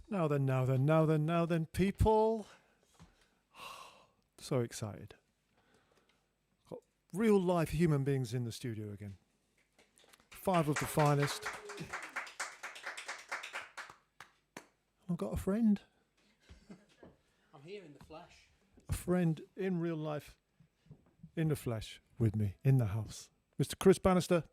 Now then, people. So excited. Got real life human beings in the studio again. 5 of the finest. I've got a friend. I'm here in the flesh. A friend in real life, in the flesh, with me, in the house. Mr. Chris Bannister.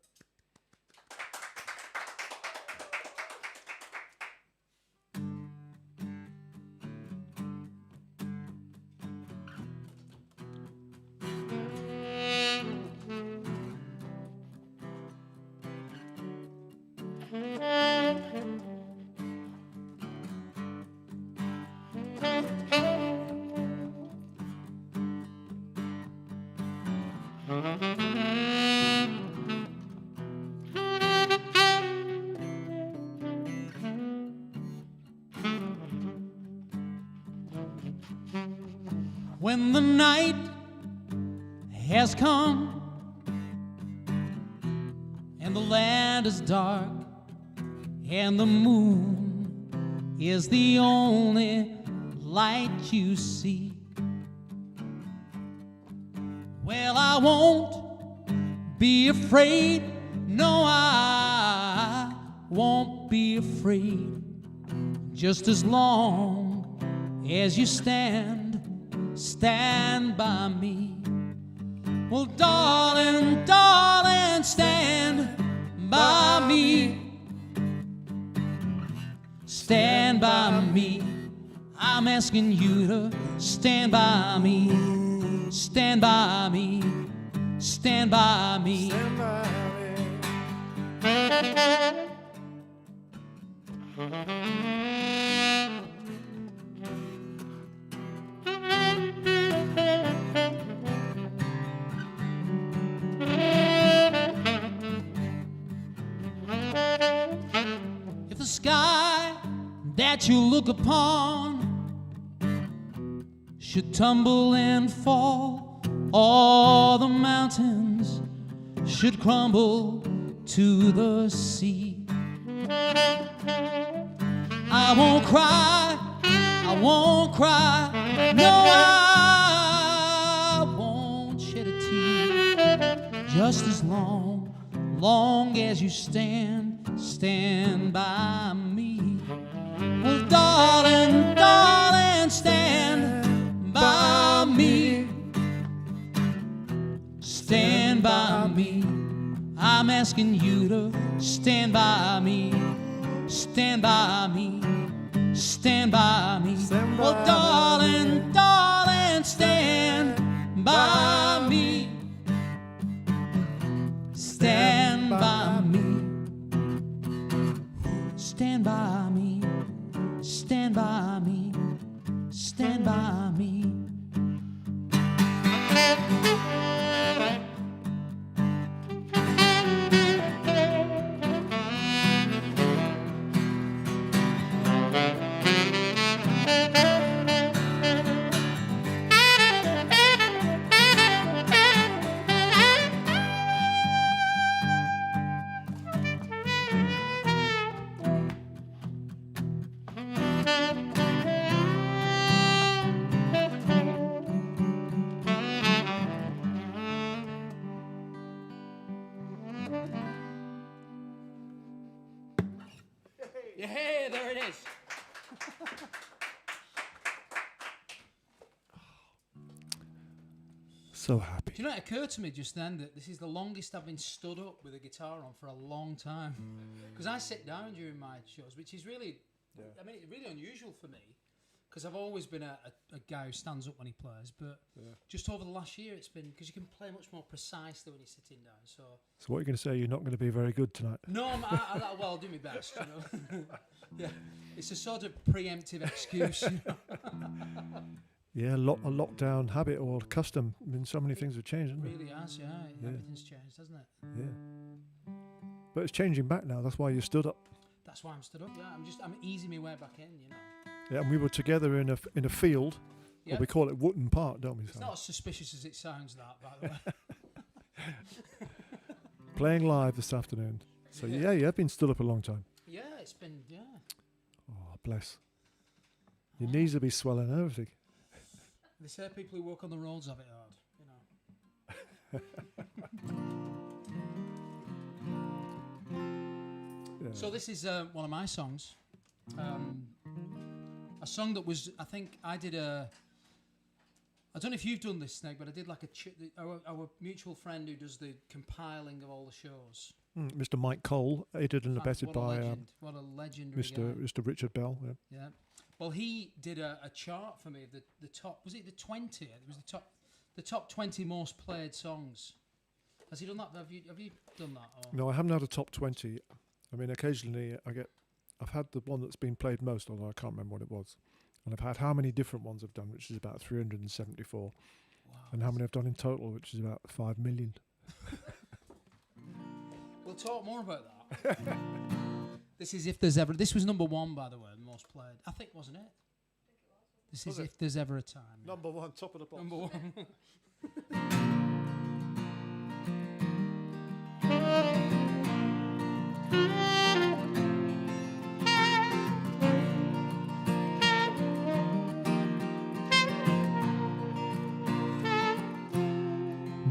When the night has come and the land is dark and the moon is the only light you see, well, I won't be afraid. No, I won't be afraid, just as long as you stand by me. Well, darling, darling, stand by me. Stand by me. I'm asking you to stand by me. Stand by me. Stand by me. Stand by If the sky that you look upon should tumble and fall, all the mountains should crumble to the sea, I won't cry, I won't cry, no, I won't shed a tear, just as long as you stand by me. Well, darling, darling, stand by me. Stand by me. I'm asking you to stand by me. Stand by me. Stand by me. Stand by well, darling, darling, stand by me. Stand by me. Stand by me. Stand by me. Stand by me. Yeah, there it is. So happy. Do you know, it occurred to me just then that this is the longest I've been stood up with a guitar on for a long time. Because I sit down during my shows, which is really, I mean, it's really unusual for me. Because I've always been a guy who stands up when he plays. But just over the last year, it's been, because you can play much more precisely when you're sitting down. So what are you going to say? You're not going to be very good tonight? No, well, I'll do my best, you know. Yeah, it's a sort of preemptive excuse, you know. Yeah, a lockdown habit or custom. I mean, so many things have changed, haven't It really has, yeah. Everything's changed, hasn't it? Yeah. But it's changing back now. That's why you stood up. That's why I'm stood up, yeah. I'm easing my way back in, you know. Yeah, and we were together in a field. Yep. Or we call it Wootton Park, don't we? It's not as suspicious as it sounds, that, by the way. Playing live this afternoon. So yeah, you've been stood up a long time. Yeah, it's been, Oh, bless. Your knees will be swelling and everything. They say people who walk on the roads have it hard, Yeah. So this is one of my songs. A song that was, I think I did I don't know if you've done this, Sneg, but I did like our mutual friend who does the compiling of all the shows. Mr. Mike Cole, aided and abetted by What a legendary guy. Mr. Richard Bell. Yeah. Yeah. Well, he did a chart for me. The top, was it the 20? It was the top 20 most played songs. Has he done that? Have you done that? Or? No, I haven't had a top 20. I mean, occasionally I've had the one that's been played most, although I can't remember what it was. And I've had how many different ones I've done, which is about 374. Wow. And how many I've done in total, which is about 5 million. We'll talk more about that. This is If There's Ever... This was number 1, by the way, the most played. I think, wasn't it? This is If There's Ever a Time. Number 1, top of the box. Number 1.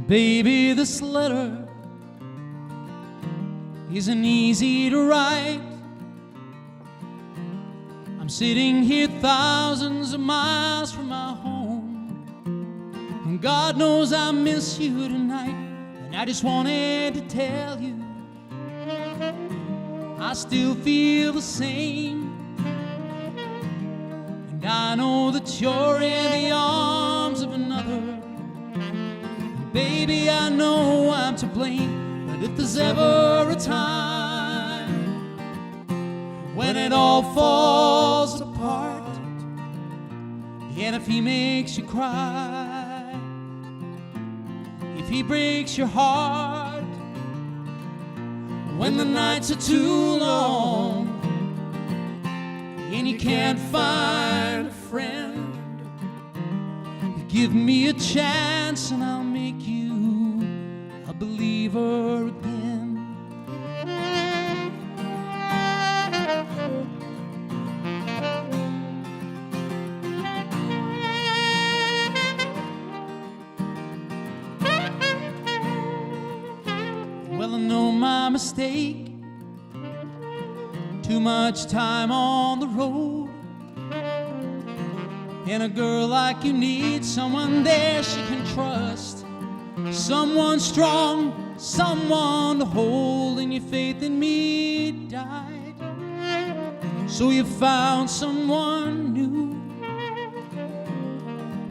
Baby, this letter isn't easy to write. I'm sitting here thousands of miles from my home, and God knows I miss you tonight. And I just wanted to tell you I still feel the same, and I know that you're in the arms of another. Baby, I know I'm to blame, but if there's ever a time when it all falls apart, and if he makes you cry, if he breaks your heart, when the nights are too long and you can't find a friend, give me a chance and I'll make you a believer again. Well, I know my mistake. Too much time on the road. And a girl like you needs someone there she can trust, someone strong, someone to hold, and your faith in me died. So you found someone new.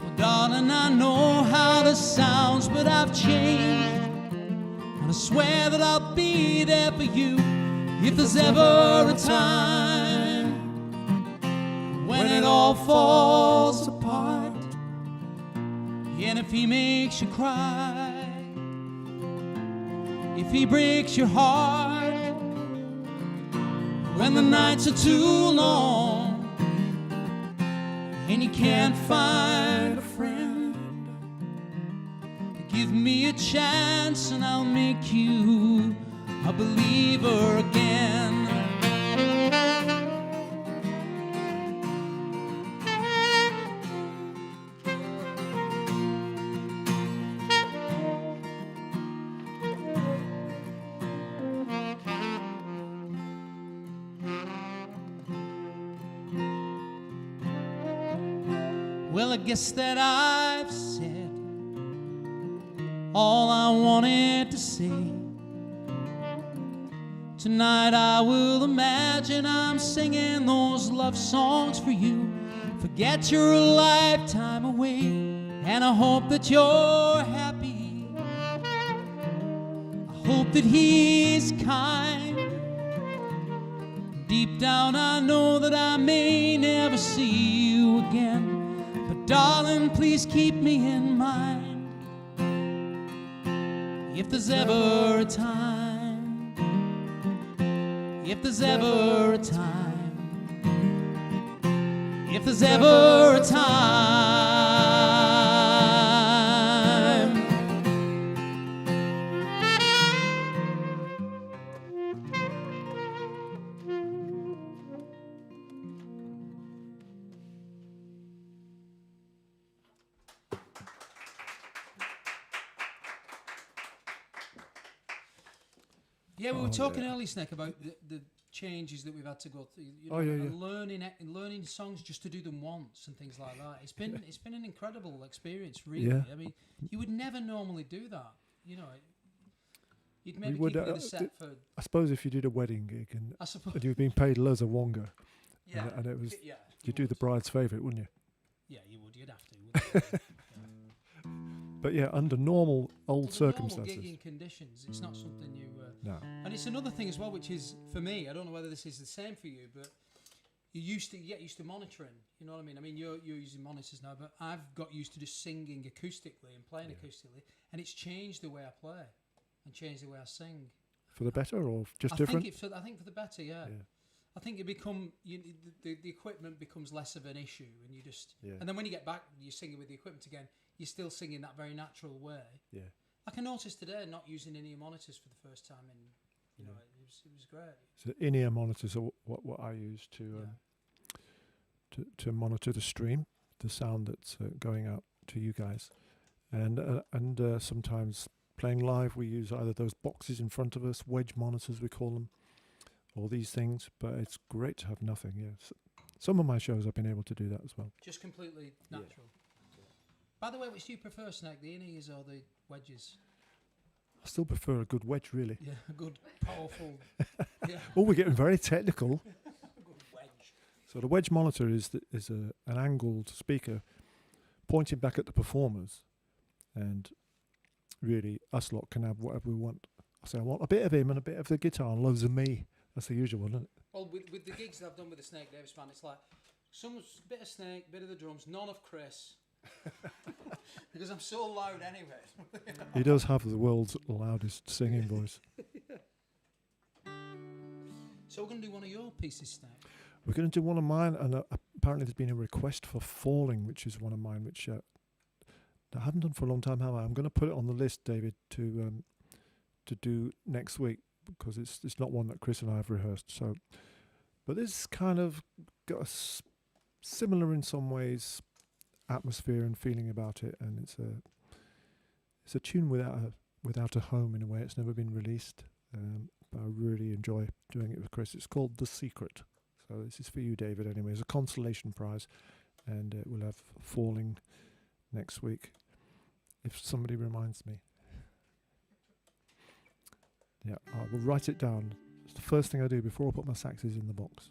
Well, darling, I know how this sounds, but I've changed, and I swear that I'll be there for you if there's ever a time when it all falls apart, and if he makes you cry, if he breaks your heart, when the nights are too long and you can't find a friend, give me a chance and I'll make you a believer again. Well, I guess that I've said all I wanted to say. Tonight I will imagine I'm singing those love songs for you. Forget you're a lifetime away, and I hope that you're happy. I hope that he's kind. Deep down I know that I may never see you again, but darling, please keep me in mind. If there's ever a time, if there's ever a time, if there's ever a time. Yeah, we were Oh, talking yeah. earlier, Snake, about the changes that we've had to go through. You know, Oh, yeah, and learning songs just to do them once and things like that. It's been an incredible experience, really. Yeah. I mean, you would never normally do that. You know, you'd We maybe would, keep it in the set for. I suppose if you did a wedding gig and, I suppose. and you've been paid loads of wonga, Yeah, and it was yeah. you'd do the would. bride's favourite, wouldn't you? Yeah, you would. You'd have to. Wouldn't you? But yeah, under normal old Under circumstances. normal gigging conditions, it's not something you. No. And it's another thing as well, which is for me. I don't know whether this is the same for you, but you get used to monitoring. You know what I mean? I mean, you're using monitors now, but I've got used to just singing acoustically and playing acoustically, and it's changed the way I play and changed the way I sing. For the better or just I different? I think for the better, yeah. I think it the equipment becomes less of an issue, and you just and then when you get back, you're singing with the equipment again. You're still singing that very natural way. Yeah. Like I noticed today, not using any monitors for the first time, and you know, it was great. So in-ear monitors are what I use to monitor the stream, the sound that's going out to you guys, and sometimes playing live we use either those boxes in front of us, wedge monitors we call them, or these things. But it's great to have nothing. Yes, some of my shows I've been able to do that as well. Just completely natural. By the way, which do you prefer, Snake, the in-ears or the wedges? I still prefer a good wedge, really. Yeah, a good, powerful. Yeah. Oh, we're getting very technical. A good wedge. So the wedge monitor is an angled speaker pointing back at the performers, and really us lot can have whatever we want. I say I want a bit of him and a bit of the guitar and loads of me. That's the usual, isn't it? Well, with the gigs that I've done with the Snake Davis band, it's like some bit of Snake, bit of the drums, none of Chris. Because I'm so loud anyway. He does have the world's loudest singing voice. So we're going to do one of your pieces, Snake. We're going to do one of mine, and apparently there's been a request for Falling, which is one of mine, which I haven't done for a long time, have I? I'm going to put it on the list, David, to do next week, because it's not one that Chris and I have rehearsed. So, but this kind of got a similar in some ways atmosphere and feeling about it, and it's a tune without a home in a way. It's never been released, but I really enjoy doing it with Chris. It's called The Secret. So this is for you, David, anyway. It's a consolation prize, and we'll have Falling next week, if somebody reminds me. Yeah, I will write it down. It's the first thing I do before I put my saxes in the box.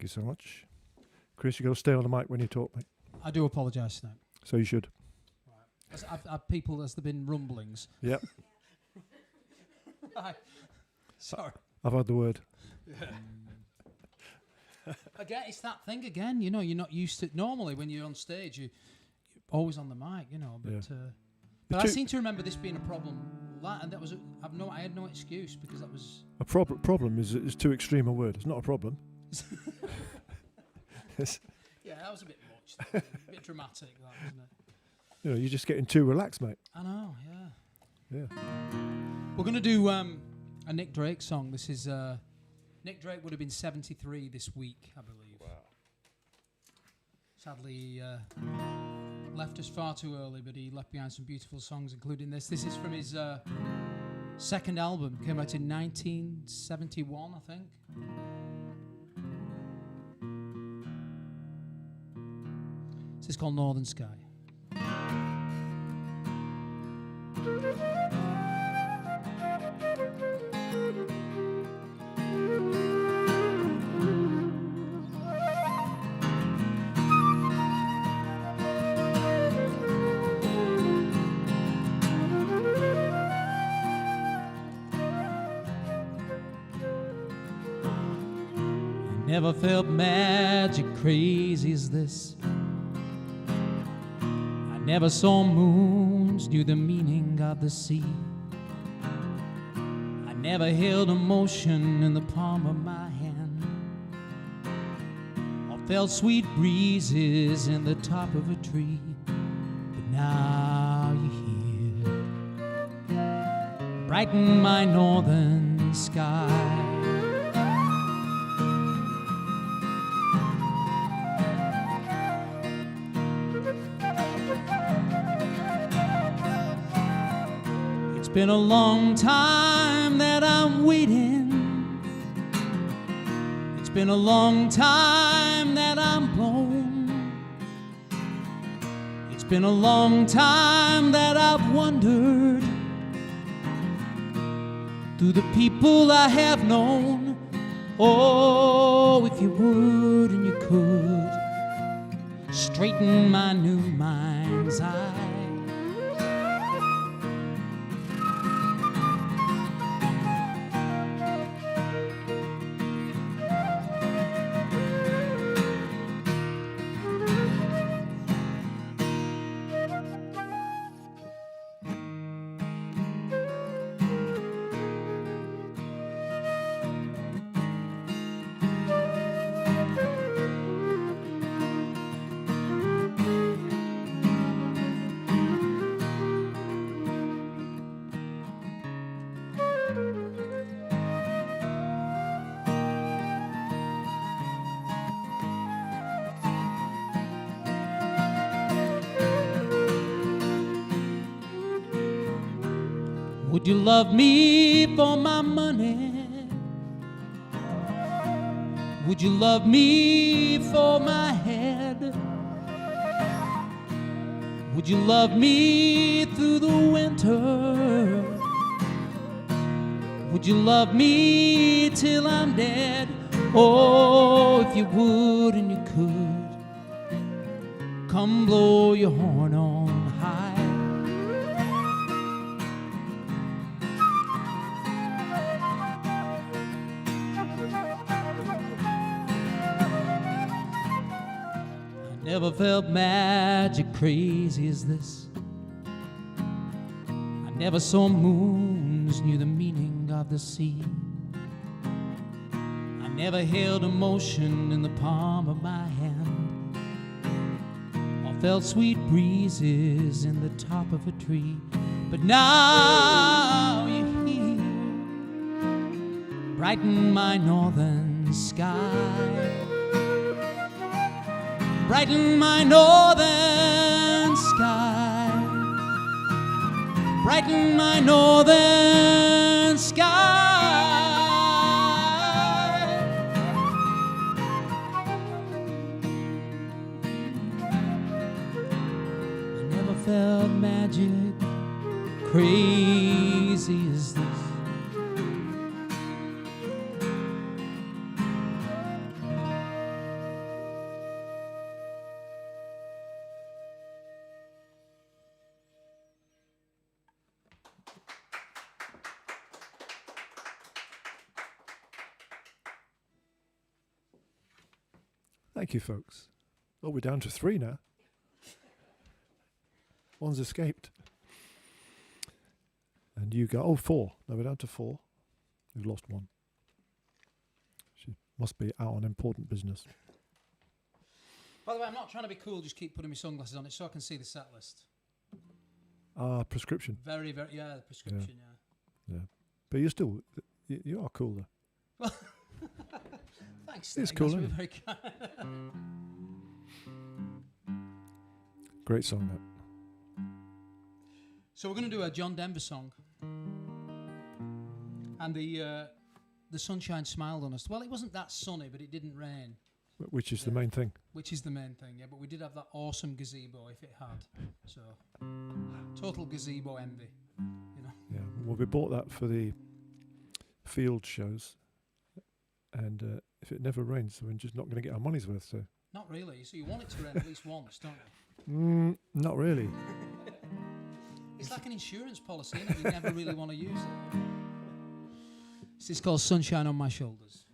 you so much. Chris, you got to stay on the mic when you talk, mate. I do apologise now. So you should. People, has there been rumblings? Yep. Right. Sorry. I've had the word. Again, it's that thing again. You know, you're not used to. Normally, when you're on stage, you're always on the mic. You know, but Yeah. but I seem to remember this being a problem. And that was I had no excuse because that was A problem is too extreme a word. It's not a problem. yeah, that was a bit much. A bit dramatic, that wasn't it? You know, you're just getting too relaxed, mate. I know. Yeah. Yeah. We're gonna do a Nick Drake song. This is Nick Drake would have been 73 this week, I believe. Wow. Sadly, he left us far too early, but he left behind some beautiful songs, including this. This is from his second album. Came out in 1971, I think. This is called Northern Sky. Never felt magic crazy as this. I never saw moons, knew the meaning of the sea. I never held emotion in the palm of my hand, or felt sweet breezes in the top of a tree. But now you're here, brighten my northern sky. It's been a long time that I'm waiting. It's been a long time that I'm blown. It's been a long time that I've wondered through the people I have known. Oh, if you would and you could straighten my new mind's eye. Would you love me for my money? Would you love me for my head? Would you love me through the winter? Would you love me till I'm dead? Oh, if you would and you could, come blow your horn on high. Never felt magic crazy as this. I never saw moons, knew the meaning of the sea. I never held emotion in the palm of my hand, or felt sweet breezes in the top of a tree. But now you're here, brighten my northern sky. Brighten my northern sky. Brighten my northern sky. I never felt magic crazy as this. Thank you, folks. Oh, we're down to 3 now. One's escaped. And you go, 4. No, we're down to 4. We've lost one. She must be out on important business. By the way, I'm not trying to be cool, just keep putting my sunglasses on it so I can see the set list. Prescription. Very, very, the prescription, Yeah. But you're still, you are cool though. Thanks. It's Nick, cool, that's isn't very it? kind. Great song, that. So we're going to do a John Denver song. And the sunshine smiled on us. Well, it wasn't that sunny, but it didn't rain. Which is the main thing. Which is the main thing, yeah. But we did have that awesome gazebo if it had. So, total gazebo envy, you know. Yeah, well, we bought that for the field shows. And if it never rains, we're just not going to get our money's worth, so. Not really. So you want it to rain at least once, don't you? Not really. It's like an insurance policy, isn't it? You never really want to use it. This is called Sunshine on My Shoulders.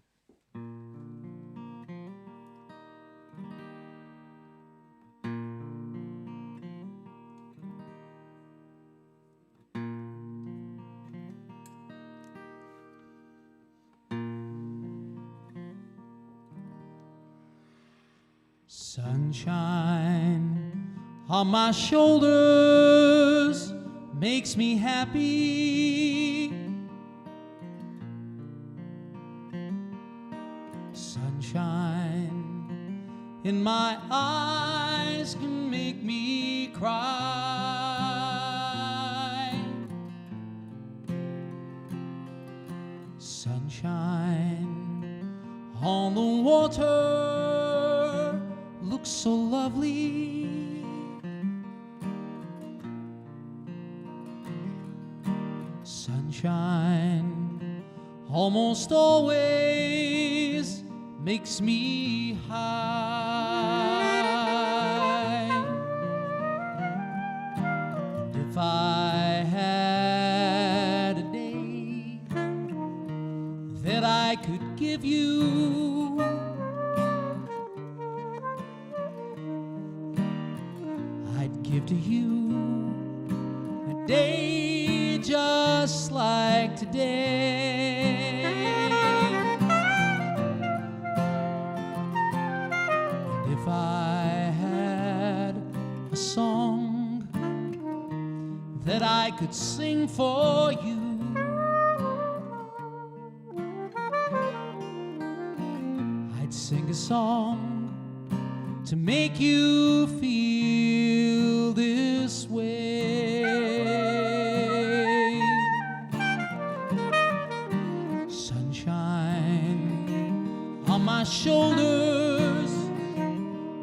Sunshine on my shoulders makes me happy. Sunshine in my eyes can make me cry. Sunshine on the water looks so lovely. Sunshine almost always makes me high. And if I had a day that I could give you, I'd give to you a day just like today. And if I had a song that I could sing for you, I'd sing a song to make you feel this way. Sunshine on my shoulders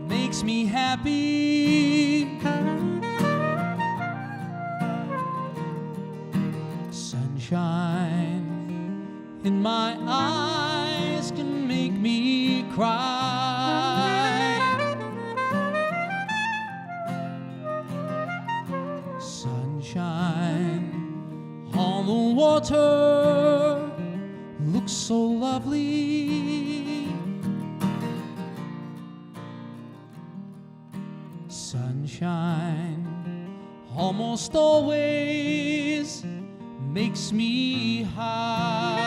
makes me happy. Sunshine in my eyes can make me cry. Sunshine on the water looks so lovely. Sunshine almost always makes me high.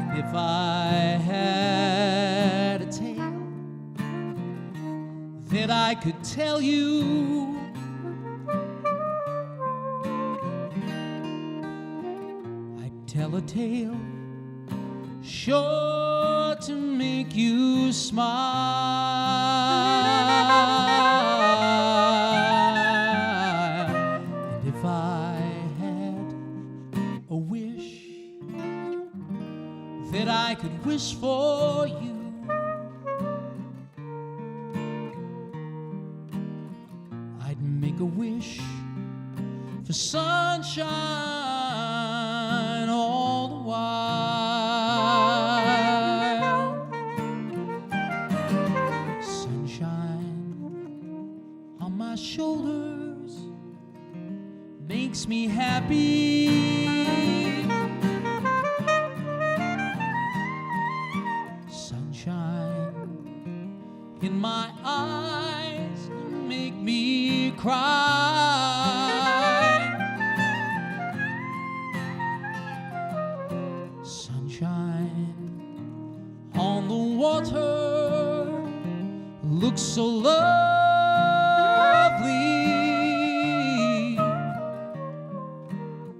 And if I had a tale that I could tell you, I'd tell a tale sure to make you smile. And if I had a wish that I could wish for you, I'd make a wish for sunshine all the while. Sunshine on my shoulders makes me happy. in my eyes and make me cry. Sunshine on the water looks so lovely.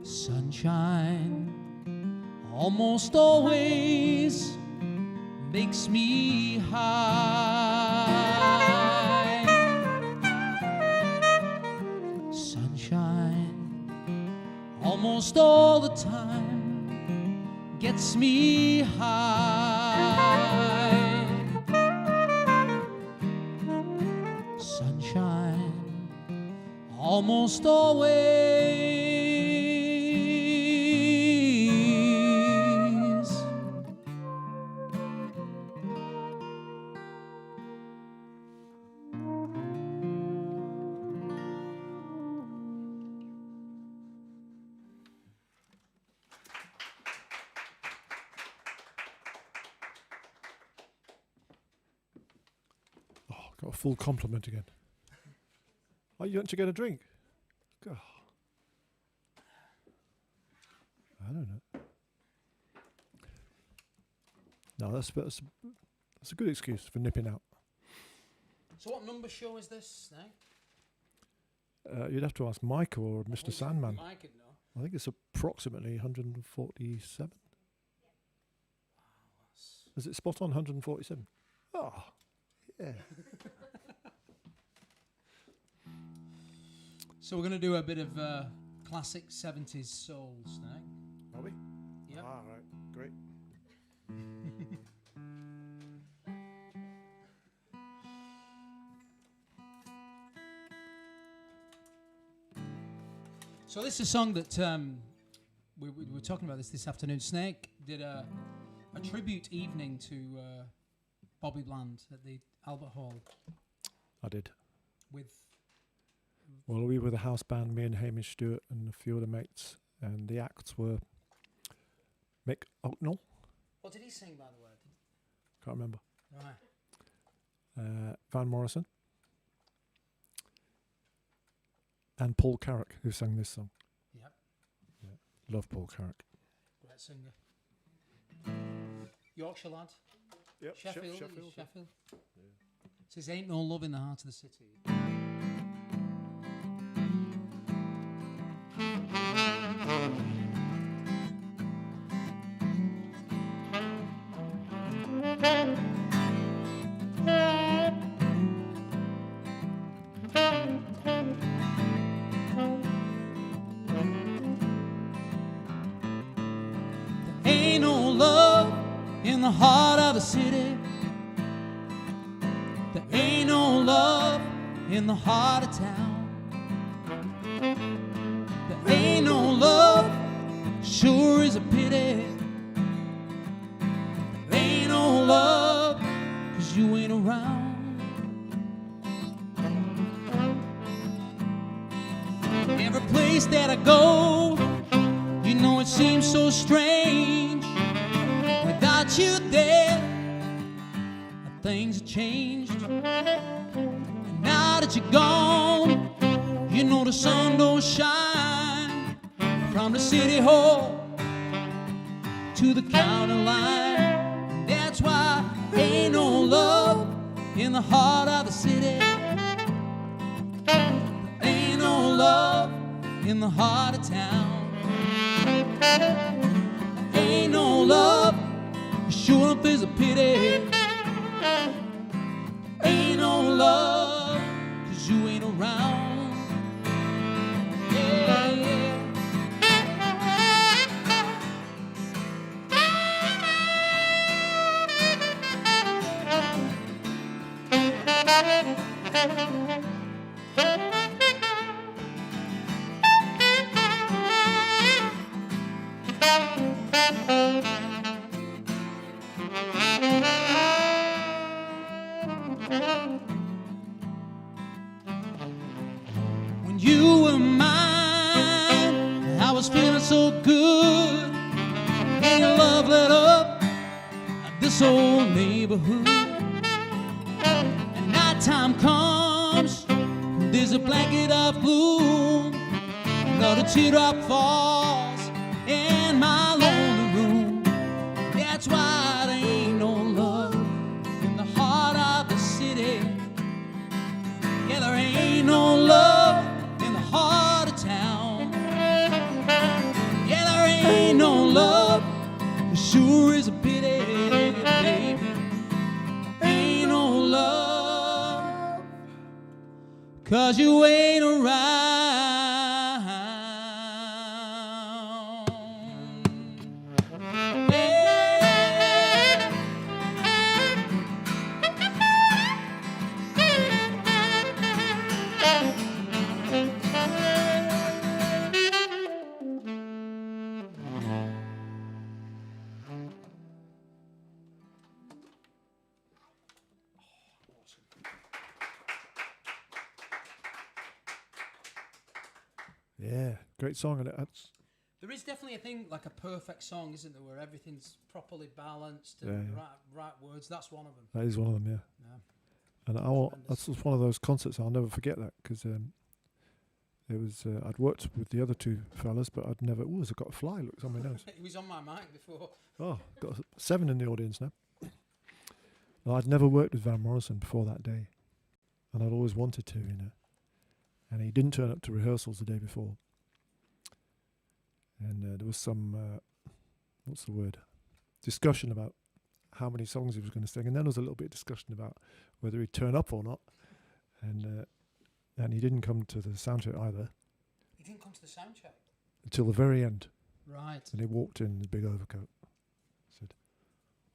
Sunshine almost always makes me high. Sunshine almost all the time gets me high. Sunshine almost always. Got a full compliment again. Oh, you want to get a drink? God. I don't know. No, that's a good excuse for nipping out. So what number show is this now? You'd have to ask Mike or Mr. Sandman. Mike could know. I think it's approximately 147. Is it spot on 147? Oh, yeah. So we're going to do a bit of classic 70s souls now. Are we? Yep. Ah, right. Great. So this is a song that we were talking about this afternoon. Snake did a tribute evening to Bobby Bland at the Albert Hall. I did. With Well, we were the house band, me and Hamish Stewart and a few other mates, and the acts were Mick Ocknell. what did he sing, by the way? Can't remember. Right. Van Morrison. And Paul Carrick, who sang this song. Yep. Yeah. Love Paul Carrick. Great singer. Yorkshire lad. Yep. Sheffield. Sheffield. Sheffield. Yeah. Says ain't no love in the heart of the city. Ain't no love in the heart of the city. There ain't no love in the heart of town. There ain't no love, sure is a pity. There ain't no love, 'cause you ain't around. Every place that I go, you know it seems so strange. Without you there, things have changed. And now that you're gone, you know the sun don't shine from the city hall to the county line. That's why ain't no love in the heart of the city. Ain't no love in the heart of town. Ain't no love, sure enough is a pity. Ain't no love, 'cause you ain't around. Yeah, yeah. When you were mine, I was feeling so good. And your love lit up this old neighborhood. And nighttime comes, there's a blanket of gloom, not a teardrop falls in my lonely room. That's why there ain't no love in the heart of the city. Yeah, there ain't no love in the heart of town. Yeah, there ain't no love, it sure is a pity, baby. Ain't no love, 'cause you ain't around. Yeah, great song, and that's There is definitely a thing like a perfect song, isn't there, where everything's properly balanced and Yeah, yeah. right words. That's one of them. that is one of them. Yeah, Yeah. and that's just one of those concerts I'll never forget that because it was I'd worked with the other two fellas, but I'd never. Oh, has got a fly? Looks on my nose. It was on my mind before. Oh, got 7 in the audience now. No, I'd never worked with Van Morrison before that day, and I'd always wanted to, And he didn't turn up to rehearsals the day before, and there was some what's the word? Discussion about how many songs he was going to sing, and then there was a little bit of discussion about whether he'd turn up or not, and he didn't come to the sound check either He didn't come to the sound check. until the very end, Right. and he walked in his big overcoat, said,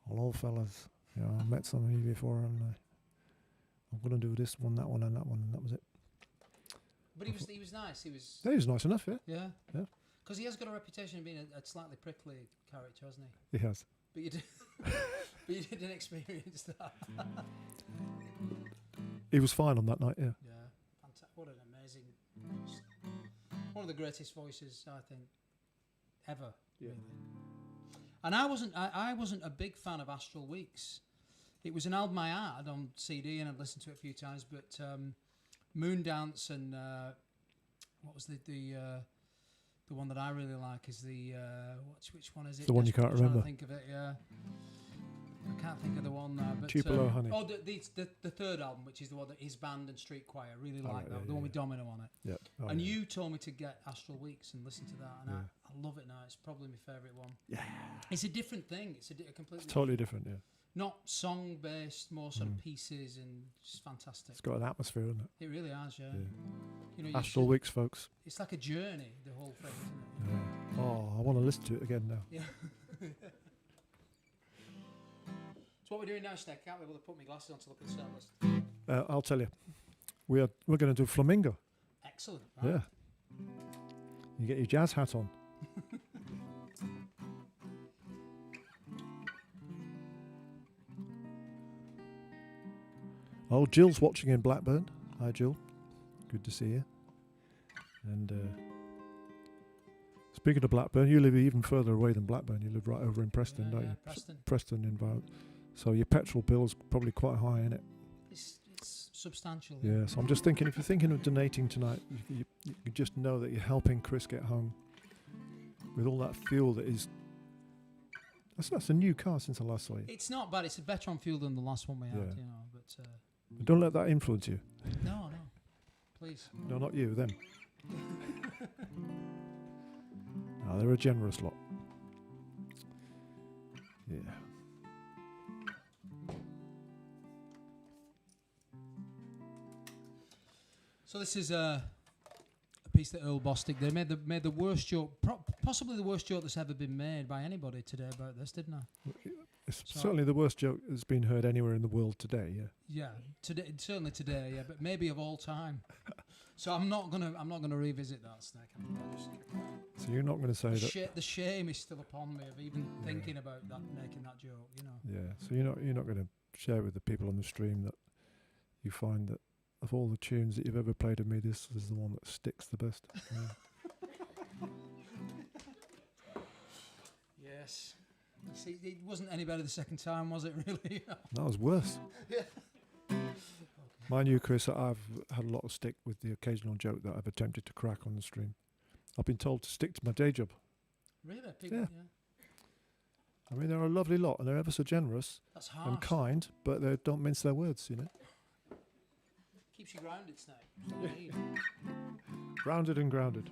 "Hello, fellas. I met some of you before, and I'm going to do this one, that one, and that one," and that was it. But he was nice. He was. Yeah, he was nice enough, yeah. Yeah. Yeah. Because he has got a reputation of being a slightly prickly character, hasn't he? He has. But you did. But you didn't experience that. He was fine on that night, yeah. Yeah. What an amazing. One of the greatest voices I think ever. Yeah. Really. And I wasn't a big fan of Astral Weeks. It was an album I had on CD and I'd listened to it a few times, but Moondance and what was the one that I really like is the which one is it? The one you can't I'm trying to remember. think of it, yeah. I can't think of the one now. But Tupelo Honey. Oh, the third album, which is the one that his band and Street Choir really like right, that, yeah, the one yeah, with Domino on it. Yeah. Oh, And yeah. you told me to get Astral Weeks and listen to that, and Yeah. I love it now. It's probably my favourite one. Yeah. It's a different thing. It's a completely It's totally different, yeah. not song based, more sort of pieces, and just fantastic. It's got an atmosphere, isn't it? It really has, yeah. Yeah. You know, you Astral should- Weeks, folks. It's like a journey, the whole thing, isn't it? Yeah. Oh, I want to listen to it again now. Yeah. So what we're doing now, Snake, I can't be able to put my glasses on to look at the set list. I'll tell you. We're going to do Flamingo. Excellent. Right? Yeah. You get your jazz hat on. Oh, Jill's watching in Blackburn. Hi, Jill. Good to see you. And speaking of Blackburn, you live even further away than Blackburn. You live right over in Preston, don't you? Preston. Preston environment. So your petrol bill's probably quite high, isn't it? It's substantial. Yeah. So I'm just thinking, if you're thinking of donating tonight, you just know that you're helping Chris get home with all that fuel that is. That's a new car since I last saw you. It's not bad. It's better on fuel than the last one we had, Yeah. you know. But Don't let that influence you. no, please. No, not you, them. No, they're a generous lot. Yeah. So this is a piece that Earl Bostic they made the worst joke, possibly the worst joke that's ever been made by anybody today about this, didn't I? It's So- certainly the worst joke that's been heard anywhere in the world today, yeah. Yeah, today, certainly today, yeah, but maybe of all time. So I'm not gonna revisit that, Snake. So you're not going to say that. The shame is still upon me of even thinking about that, making that joke. You know. Yeah. So you're not going to share with the people on the stream that you find that of all the tunes that you've ever played of me, this is the one that sticks the best. Yeah. Yes. You see, it wasn't any better the second time, was it? Really? That was worse. Okay. Mind you, Chris, I've had a lot of stick with the occasional joke that I've attempted to crack on the stream. I've been told to stick to my day job. Really? People, Yeah. yeah. I mean, they're a lovely lot, and they're ever so generous That's harsh. and kind, but they don't mince their words, you know. Keeps you grounded, Snake. That's what you need. Rounded and grounded.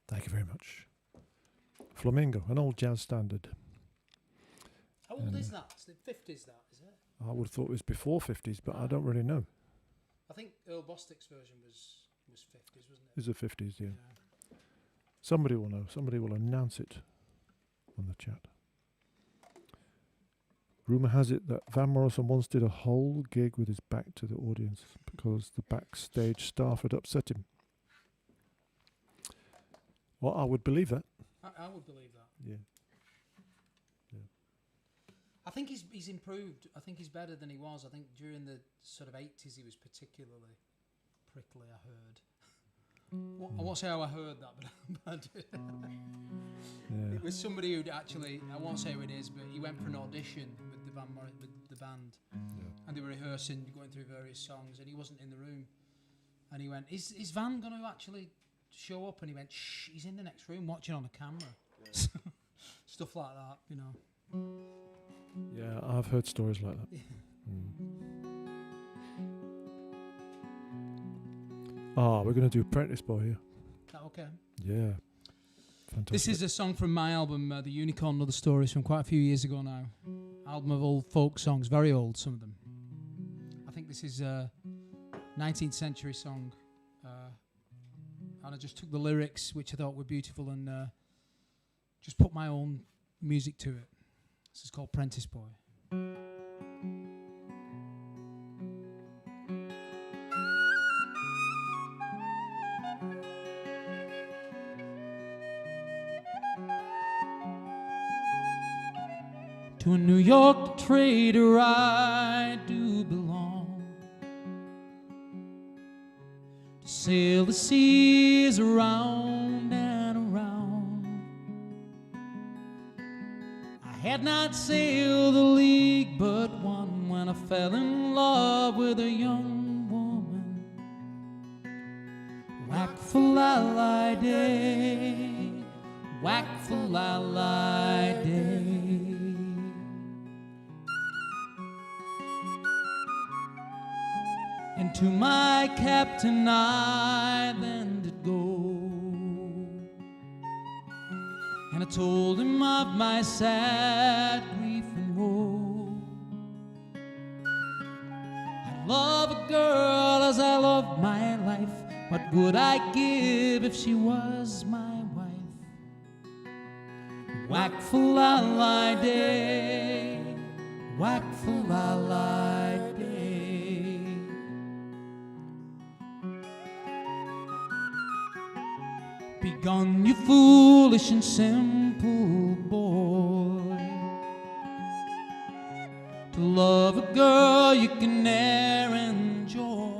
Thank you very much. Flamingo, an old jazz standard. How old is that? It's the 50s, that, is it? I would have thought it was before 50s, but I don't really know. I think Earl Bostick's version was 50s, wasn't it? Is it 50s, yeah. Somebody will know. Somebody will announce it on the chat. Rumour has it that Van Morrison once did a whole gig with his back to the audience because the backstage staff had upset him. Well, I would believe that. I would believe that. Yeah. I think he's improved. I think he's better than he was. I think during the sort of 80s he was particularly prickly, I heard. I won't say how I heard that, but I did. Yeah. It was somebody who'd actually, I won't say who it is, but he went for an audition with the band, and they were rehearsing, going through various songs, and he wasn't in the room. And he went, is Van going to actually show up? And he went, shh, he's in the next room watching on a camera. Yeah. Stuff like that, you know. Yeah, I've heard stories like that. We're going to do Prentice Boy here. Okay. Yeah. Fantastic. This is a song from my album, The Unicorn and Other Stories, from quite a few years ago now. Album of old folk songs, very old, some of them. I think this is a 19th century song. And I just took the lyrics, which I thought were beautiful, and just put my own music to it. This is called Prentice Boy. To a New York trader I do belong. sail the seas around and around. I had not sailed a league but one when I fell in love with a young woman. Whack-fa-la-li-day, whack-fa-la-li-day. And to my captain I then did go, and I told him of my sad grief and woe. I love a girl as I love my life. What would I give if she was my wife? Whack-fa-la-li-day, whack-fa-la-li-day. Begone, you foolish and simple boy, to love a girl you can ne'er enjoy.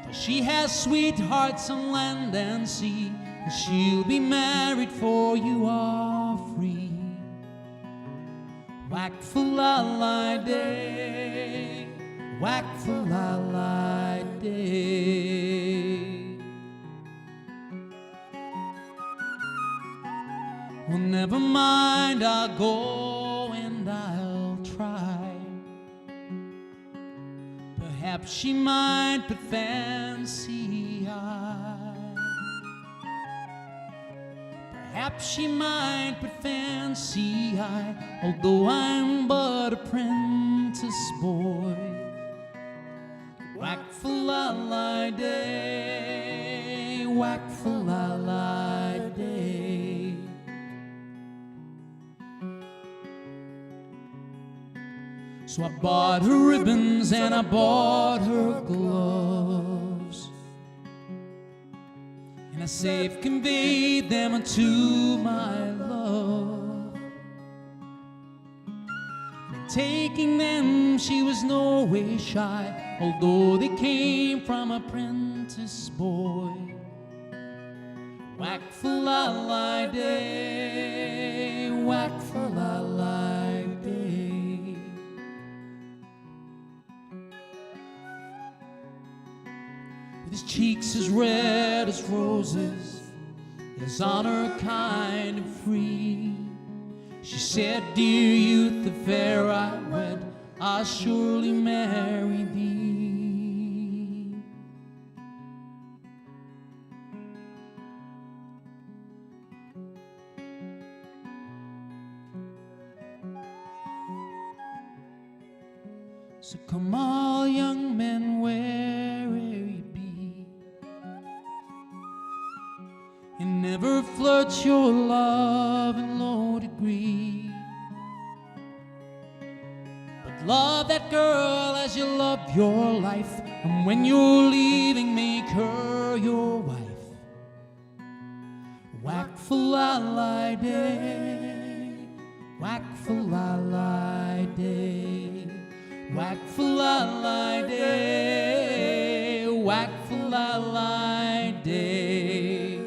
For she has sweethearts on land and sea, and she'll be married for you are free. Whack-fa-la-li-day, whack-fa-la-li-day. Well, never mind, I'll go and I'll try. Perhaps she might but fancy I. Perhaps she might but fancy I, although I'm but a Prentice boy. Whack-fa-la-li-day, whack-fa-la-li-day. So I bought her ribbons and I bought her gloves, and I safe conveyed them unto my love. And taking them she was no way shy, although they came from a Prentice boy. Whack-fa-la-li-day, whack-fa-la-li-day. With his cheeks as red as roses, his honor kind and free, she said, dear youth, the fair I wed, I'll surely marry thee. So come all young men, where'er ye be, and never flirt your love in low degree, but love that girl as you love your life, and when you're leaving, make her your wife. Whack-fa-la-li-day, whack-fa-la-li-day, whack-fa-la-li-day, whack-fa-la-li-day.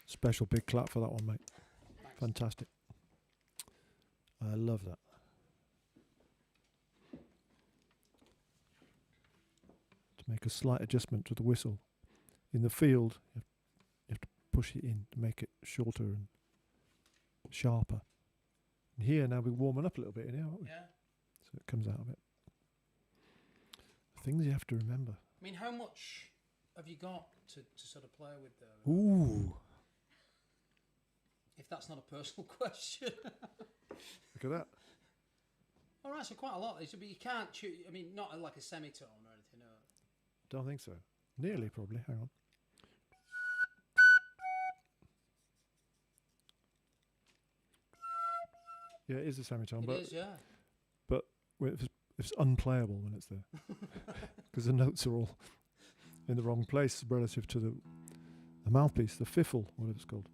Special big clap for that one, mate. Fantastic. I love that. To make a slight adjustment to the whistle. In the field, you have to push it in to make it shorter and sharper. And here now we're warming up a little bit in here, aren't we? Yeah. So it comes out of it. Things you have to remember. I mean, how much have you got to sort of play with there? Ooh. If that's not a personal question. Look at that. All right, so quite a lot. But you can't choose. I mean, not like a semitone or anything. No. Don't think so. Nearly, probably. Hang on. Yeah, it is a semitone, It but is, yeah. it's unplayable when it's there because the notes are all in the wrong place relative to the mouthpiece, the fiffle, whatever it's called.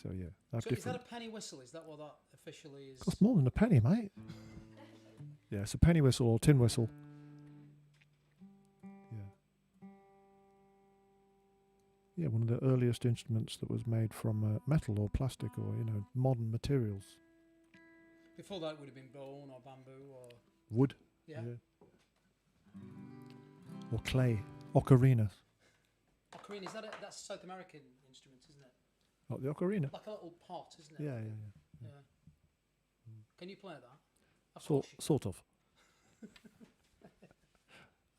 So yeah, that's So is different. that a penny whistle? Is that what that officially is? Costs more than a penny, mate. Yeah, it's a penny whistle or tin whistle. Yeah. Yeah, one of the earliest instruments that was made from metal or plastic or, modern materials. Before that would have been bone or bamboo or... Wood. Yeah. Or clay. Ocarina. Ocarina, that's a South American instrument, isn't it? Oh, the ocarina? Like a little pot, isn't it? Yeah. Can you play that? Of Sort course of. I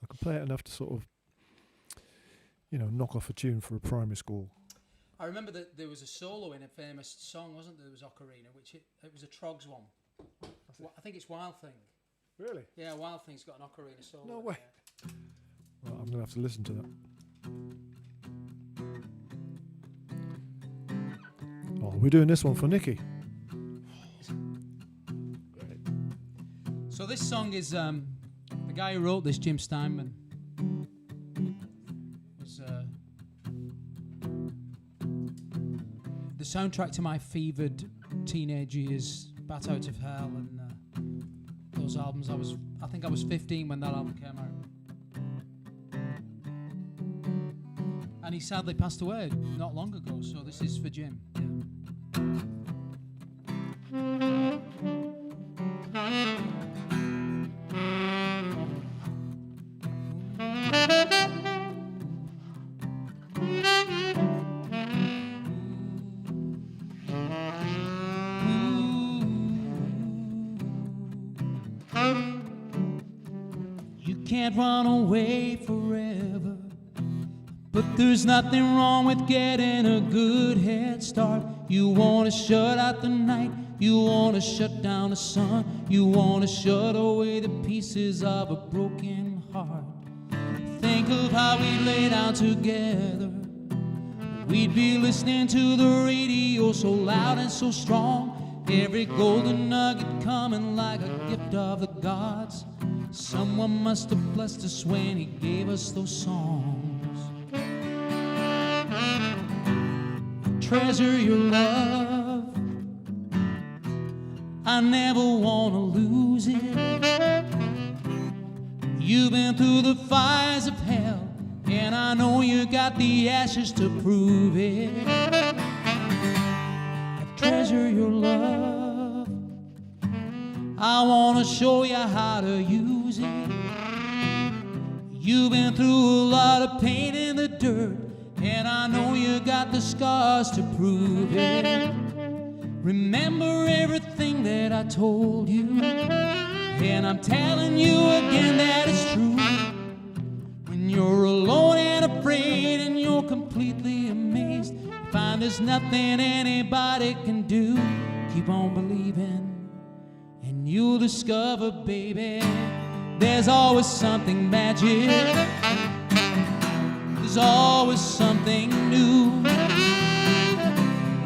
can play it enough to sort of, knock off a tune for a primary school. I remember that there was a solo in a famous song, wasn't there? There was Ocarina, which it was a Trogs one. I think it's Wild Thing. Really? Yeah, Wild Thing's got an Ocarina solo. No way. Well, I'm going to have to listen to that. Oh, we're doing this one for Nikki. So this song is the guy who wrote this, Jim Steinman, was the soundtrack to my fevered teenage years, Bat Out of Hell, and those albums. I think I was 15 when that album came out, and he sadly passed away not long ago. So this is for Jim. Can't run away forever, but there's nothing wrong with getting a good head start. You want to shut out the night, you want to shut down the sun, you want to shut away the pieces of a broken heart. Think of how we lay down together. We'd be listening to the radio so loud and so strong, every golden nugget coming like a gift of the gods. Someone must have blessed us when he gave us those songs. Treasure your love, I never want to lose it. You've been through the fires of hell, and I know you got the ashes to prove it. Treasure your love, I want to show you how to use it. You've been through a lot of pain in the dirt, and I know you got the scars to prove it. Remember everything that I told you, and I'm telling you again that it's true. When you're alone and afraid and you're completely amazed, you find there's nothing anybody can do. Keep on believing, and you'll discover, baby, there's always something magic. There's always something new.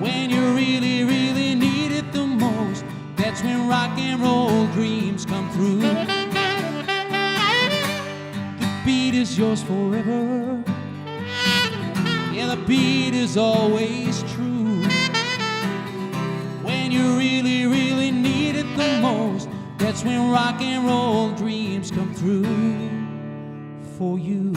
When you really, really need it the most, that's when rock and roll dreams come through. The beat is yours forever. Yeah, the beat is always true. When you really, really need it the most, that's when rock and roll dreams come through for you.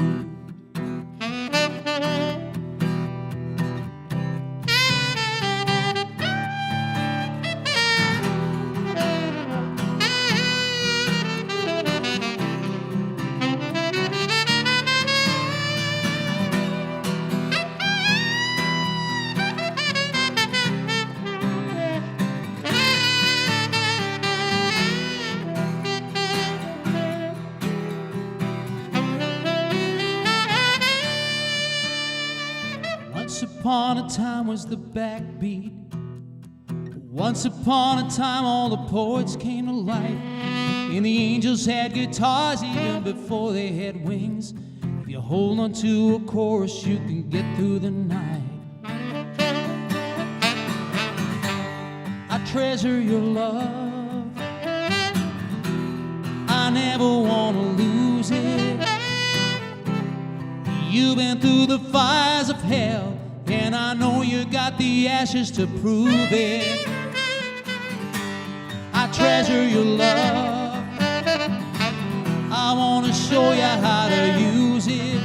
Once upon a time was the backbeat. Once upon a time all the poets came to life, and the angels had guitars even before they had wings. If you hold on to a chorus, you can get through the night. I treasure your love. I never want to lose it. You've been through the fires of hell, and I know you got the ashes to prove it. I treasure your love. I want to show you how to use it.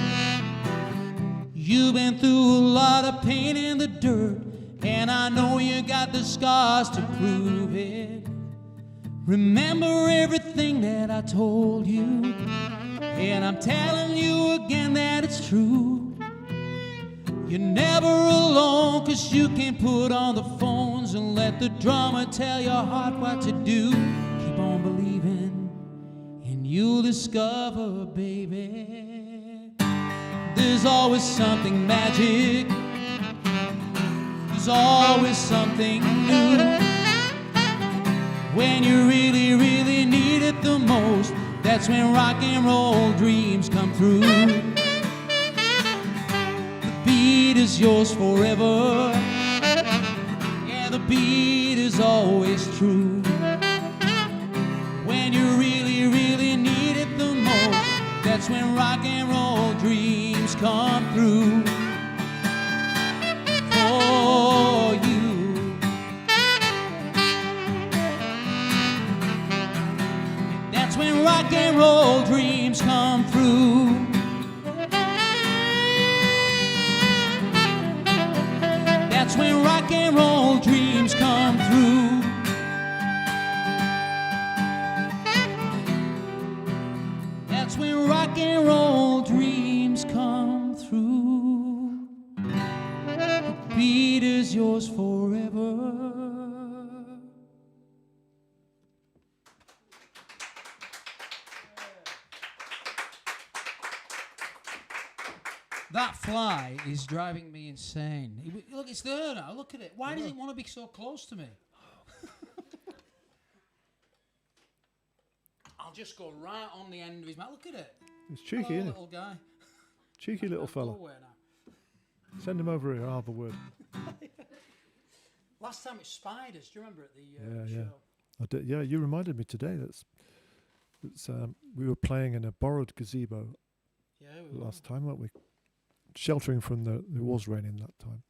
You've been through a lot of pain in the dirt, and I know you got the scars to prove it. Remember everything that I told you, and I'm telling you again that it's true. You're never alone, 'cause you can put on the phones and let the drummer tell your heart what to do. Keep on believing, and you'll discover, baby, there's always something magic. There's always something new. When you really, really need it the most, that's when rock and roll dreams come through. The beat is yours forever. Yeah, the beat is always true. When you really, really need it the most, that's when rock and roll dreams come through. For you. That's when rock and roll dreams come through. That's when rock and roll dreams come through. That's when rock and roll dreams come through. The beat is yours forever. That fly is driving me insane. Look, it's there now. Look at it. Why does it want to be so close to me? I'll just go right on the end of his mouth. Look at it. It's cheeky, Hello, isn't it? little guy. Cheeky little fella. Go away now. Send him over here, I'll have a word. Last time it's spiders. Do you remember at the Yeah. show? I did, yeah, you reminded me today that's we were playing in a borrowed gazebo Yeah, we were. last time, weren't we? Sheltering from it was raining that time.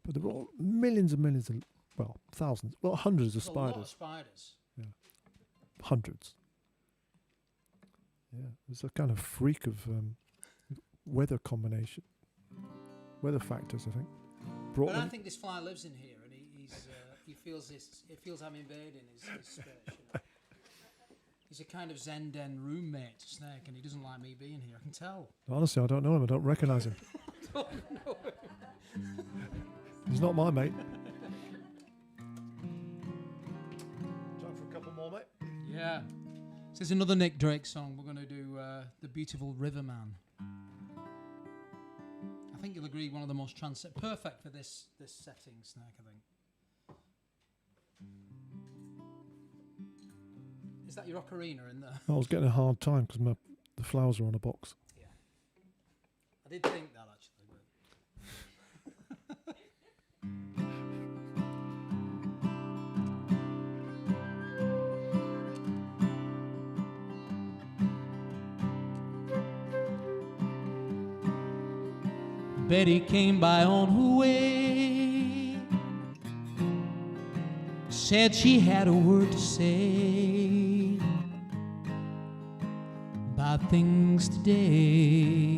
But there were all millions and millions of, well, thousands, well, hundreds of There's a lot of spiders. spiders. Hundreds. Yeah, it's a kind of freak of weather combination. Weather factors, I think. But I think this fly lives in here, and he feels this. He feels I'm invading his space. You know? He's a kind of Zen den roommate to Snake, and he doesn't like me being here. I can tell. Honestly, I don't know him. I don't recognise him. He's not my mate. Time for a couple more, mate. Yeah. This is another Nick Drake song. We're going to do The Beautiful Riverman. I think you'll agree one of the most perfect for this setting, Snake, I think. Is that your ocarina in there? I was getting a hard time because the flowers are on a box. Yeah. I did think that, actually. Betty came by on her way, said she had a word to say about things today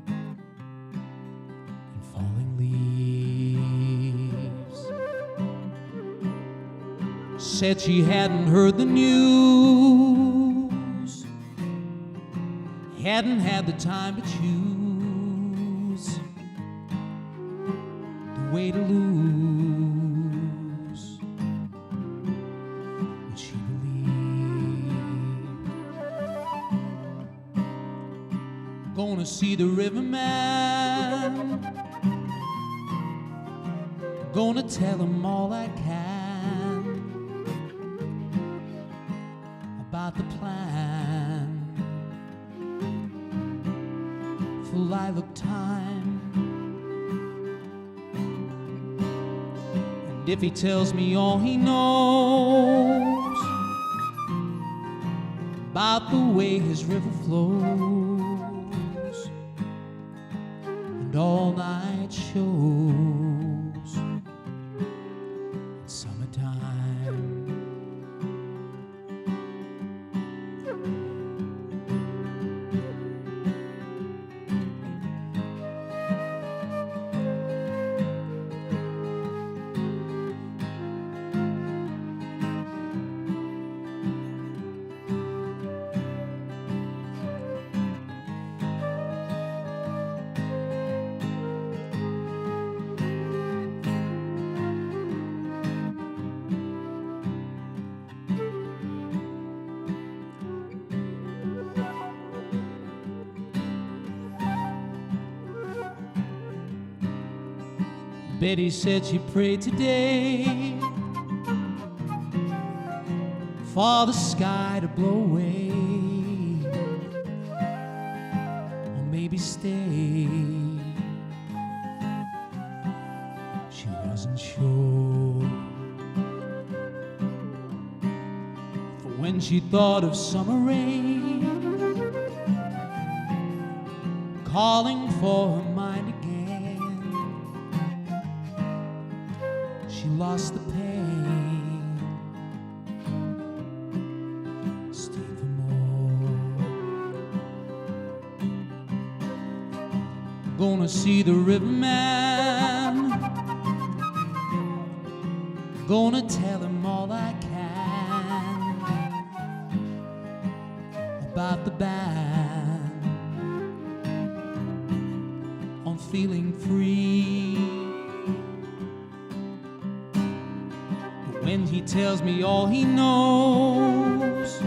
and falling leaves. Said she hadn't heard the news, hadn't had the time to choose way to lose what she believed. Gonna see the Riverman, gonna tell him all I can about the plan for lilac time. if he tells me all he knows about the way his river flows and all night shows in summertime. Betty said she prayed today for the sky to blow away, or maybe stay. She wasn't sure. For when she thought of summer rain calling for her mind again, she lost the pain, stayed for more. Gonna see the Riverman, gonna tell him all I can about the band. I'm feeling free. When he tells me all he knows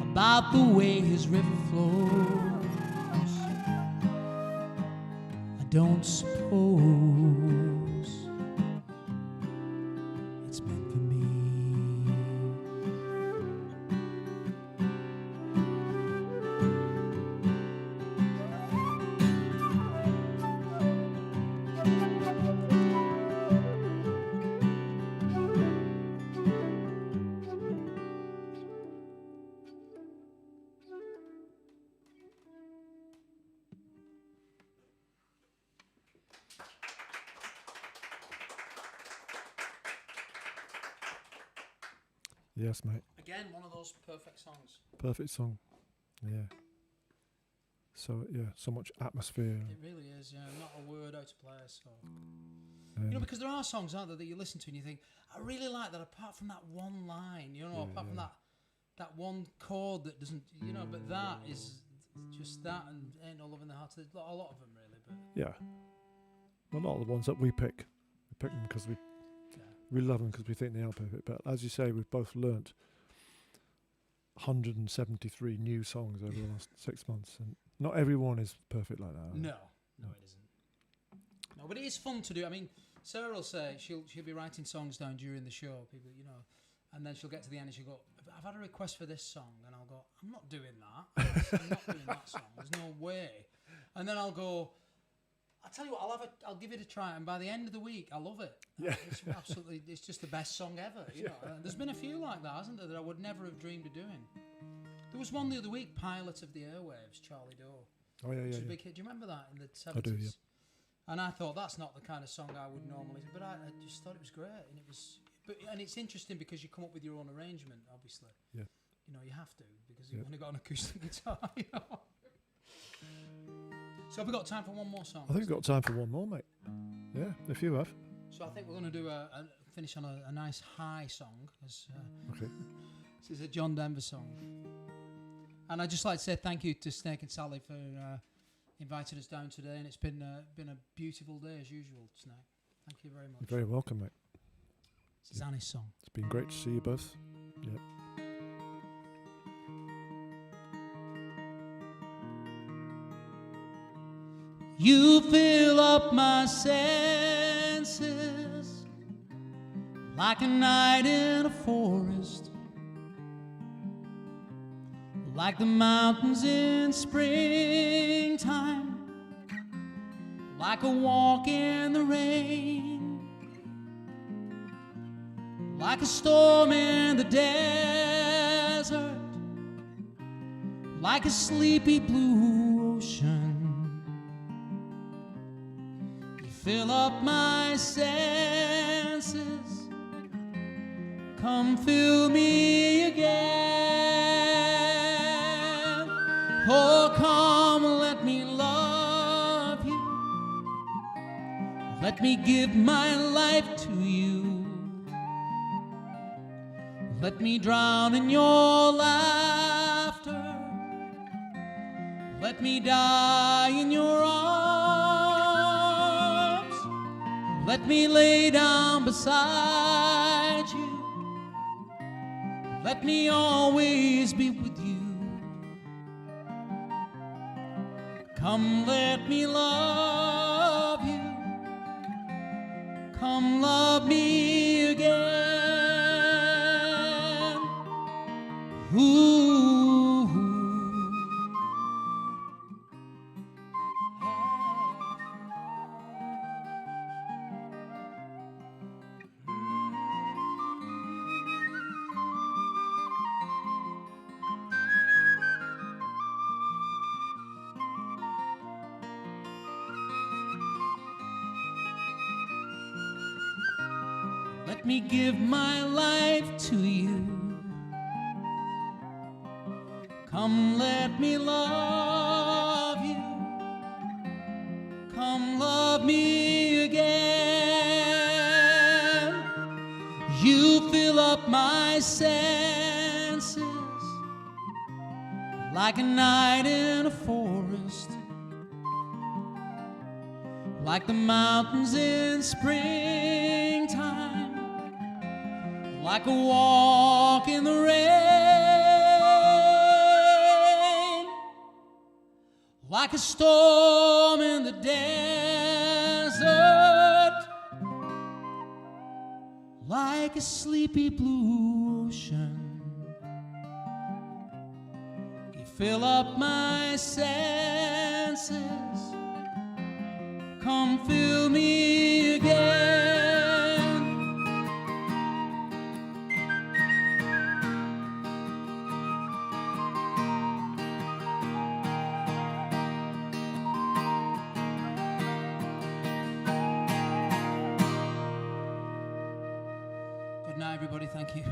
about the way his river flows, I don't suppose it's meant for me. Yes, mate. Again, one of those perfect songs. Perfect song. Yeah. So so much atmosphere. It really is, yeah. Not a word out of place. So. You know, because there are songs, aren't there, that you listen to and you think, I really like that, apart from that one line, you know, apart from that one chord that doesn't, you know, but that is just that, and Ain't No Love in the Heart. There's a lot of them, really. But Yeah. Well, not all the ones that we pick. We pick them because we love them because we think they are perfect. But as you say, we've both learnt 173 new songs over the last 6 months, and not everyone is perfect like that. No, it isn't. No, but it is fun to do. I mean, Sarah will say she'll be writing songs down during the show, people, you know, and then she'll get to the end and she'll go, I've had a request for this song, and I'll go, I'm not doing that. I'm not doing that song. There's no way. And then I'll go, I'll tell you what, I'll give it a try, and by the end of the week, I love it. Yeah. It's absolutely, it's just the best song ever. You know, there's been a few like that, hasn't there, that I would never have dreamed of doing. There was one the other week, Pilot of the Airwaves, Charlie Doe. Oh yeah. Big hit. Do you remember that in the 70s? I do, yeah. And I thought that's not the kind of song I would normally, but I just thought it was great, and it was. And it's interesting because you come up with your own arrangement, obviously. Yeah. You know, you have to because you've only got an acoustic guitar. You know. So have we got time for one more song? I think we've got time for one more, mate. Yeah, if you have. So I think we're going to do finish on a nice high song. Okay. This is a John Denver song. And I'd just like to say thank you to Snake and Sally for inviting us down today. And it's been a beautiful day as usual, Snake. Thank you very much. You're very welcome, mate. This is Annie's song. It's been great to see you both. Yeah. You fill up my senses like a night in a forest, like the mountains in springtime, like a walk in the rain. like a storm in the desert, like a sleepy blue ocean. You fill up my senses, come fill me again. Oh, come, let me love you. Let me give my life to you. Let me drown in your laughter. Let me die in your arms. Let me lay down beside you. Let me always be with you. Come, let me love you. Come, love me again. Ooh. Let me give my life to you. Come, let me love you. Come, love me again. You fill up my senses like a night in a forest, like the mountains in springtime, like a walk in the rain, like a storm in the desert, like a sleepy blue ocean. You fill up my senses, come fill me again. Good night, everybody. Thank you.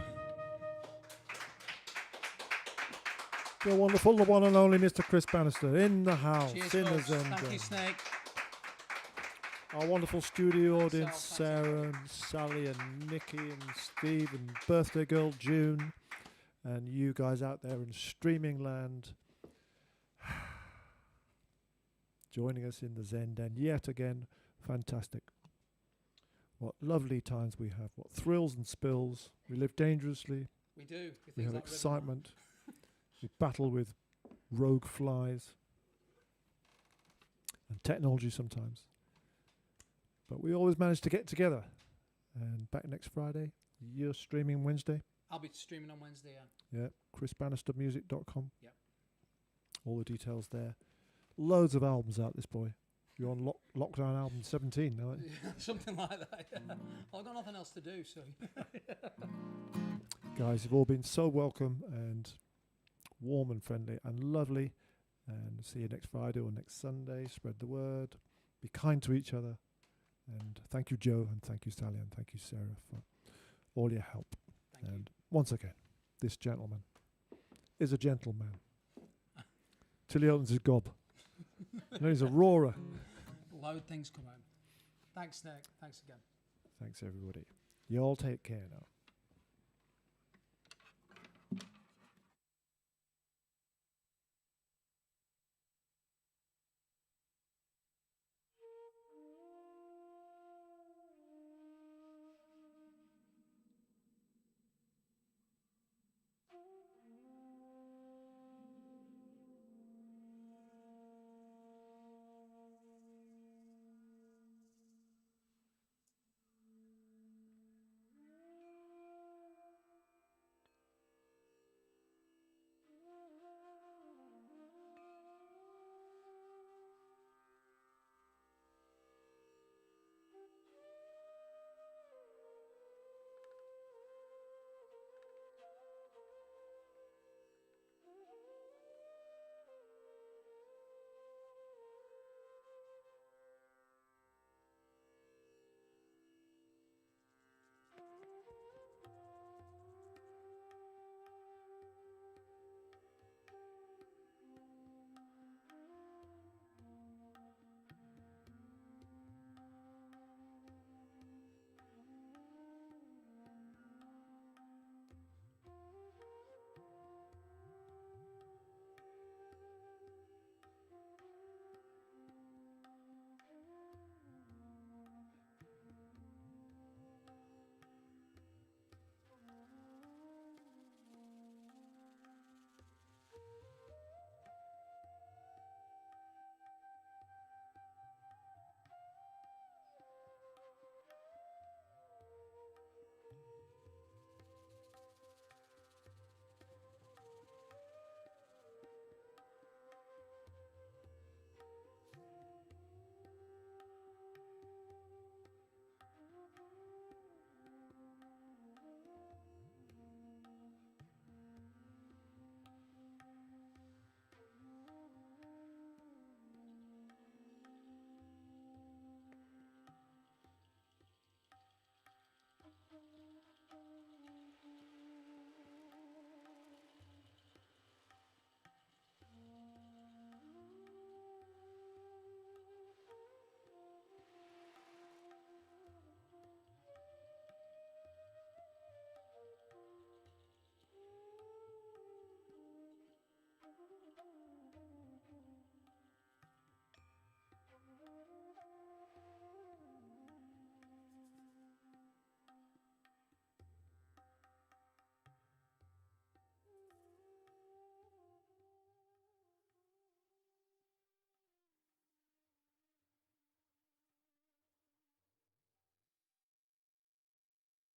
The wonderful, the one and only Mr. Chris Bannister in the house. Cheers, in the folks. Zen Thank you, Den. Snake. Our wonderful studio audience, Thanks, Sarah and Sally and Nikki and Steve and birthday girl June, and you guys out there in streaming land, joining us in the Zen Den yet again. Fantastic. What lovely times we have. What thrills and spills. We live dangerously. We do. We have like excitement. We battle with rogue flies and technology sometimes. But we always manage to get together. And back next Friday. You're streaming Wednesday. I'll be streaming on Wednesday, yeah. Yeah, chrisbannistermusic.com. Yep. All the details there. Loads of albums out, this boy. You're on lockdown album 17 now, aren't you? Something like that. Yeah. I've got nothing else to do, so. Guys, you've all been so welcome and warm and friendly and lovely. And see you next Friday or next Sunday. Spread the word. Be kind to each other. And thank you, Joe, and thank you, Sally, and thank you, Sarah, for all your help. And once again, this gentleman is a gentleman till he opens his gob. No, he's a roarer. Loud things come out. Thanks, Nick. Thanks again. Thanks, everybody. You all take care now.